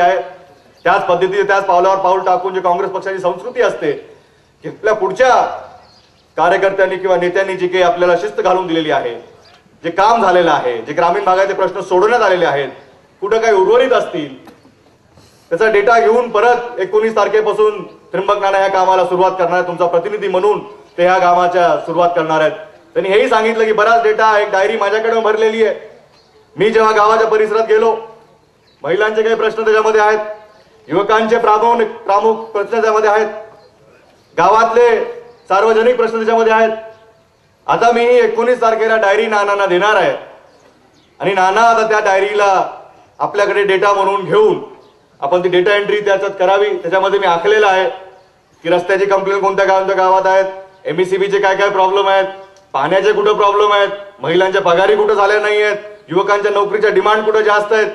आहे त्याच पद्धतीने त्याच पावलावर पाऊल टाकून जे काँग्रेस पक्षाची संस्कृती असते की आपल्या पुढच्या कार्यकर्त्यांनी किंवा नेत्यांनी जी काही आपल्याला शिस्त घालून दिलेली आहे, जे काम झालेलं आहे, जे ग्रामीण भागाचे प्रश्न सोडवण्यात आलेले आहेत, कुठं काही उर्वरित असतील त्याचा डेटा घेऊन परत 19 तारखेपासून त्र्यंबक नाना या कामाला सुरुवात करणार, तुमचा प्रतिनिधी म्हणून ते ह्या कामाच्या सुरुवात करणार आहेत। त्यांनी हेही सांगितलं की बराच डेटा, एक डायरी माझ्याकडे भरलेली आहे। मी जेव्हा गावाच्या परिसरात गेलो, महिलांचे काही प्रश्न त्याच्यामध्ये आहेत, युवकांचे प्रमुख प्रश्न त्याच्यामध्ये आहेत, गावातले सार्वजनिक प्रश्न त्याच्यामध्ये आहेत। आता मी 19 तारखेला डायरी नानांना देणार आहे आणि नाना आता त्या डायरीला आपल्याकडे डेटा म्हणून घेऊन आपण ती डेटा एंट्री त्याच्यात करावी। त्याच्यामध्ये मी आखलेलं आहे की रस्त्याची कंप्लेंट कोणत्या गावात आहेत, एमएससीबीचे काय काय प्रॉब्लेम आहेत, पाण्याचे कुठे प्रॉब्लेम आहेत, महिलांच्या पगारी कुठे झाल्या नाही आहेत, युवकांच्या नोकरीच्या डिमांड कुठे जास्त आहेत,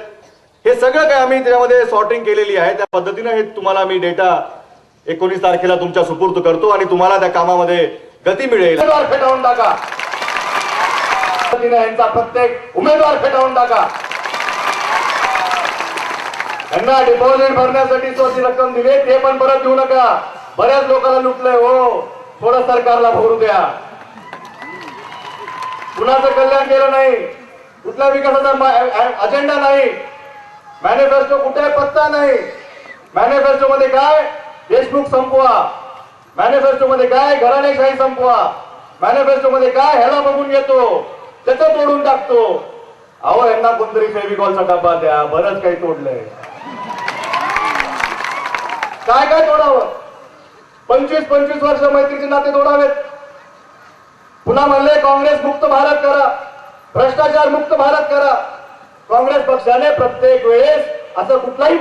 हे सगळं काय आम्ही त्याच्यामध्ये सॉर्टिंग केलेली आहे। त्या पद्धतीने हे तुम्हाला मी डेटा 19 तारखेला तुमच्या सुपूर्द करतो आणि तुम्हाला त्या कामामध्ये गती मिळेल। उमेदवार फेटाळून टाका, यांचा प्रत्येक उमेदवार फेटाळून टाका। त्यांना डिपॉझिट भरण्यासाठी स्वतःची रक्कम दिली ते पण परत देऊ नका। बऱ्याच लोकांना लुटलंय हो, थोडं सरकारला भरू द्या। कुणाचं कल्याण केलं नाही, कुठल्या विकासाचा अजेंडा नाही, मॅनिफेस्टो कुठे पत्ता नाही। मॅनिफेस्टो मध्ये काय देशमुख संपवा, मॅनिफेस्टो मध्ये काय घराणेशाही संपवा, मॅनिफेस्टो मध्ये काय ह्याला बघून घेतो त्याचं तोडून टाकतो। अहो यांना कोणतरी फेविकॉलचा डब्बा द्या, बरंच काही तोडलंय। काय काय तोडावं? 25-25 वर्ष मैत्रीचे नाते तोडावेत। पुन्हा म्हणले काँग्रेस मुक्त भारत करा, भ्रष्टाचार मुक्त भारत करा। काँग्रेस पक्षाने प्रत्येक वेळेस असं कुठलाही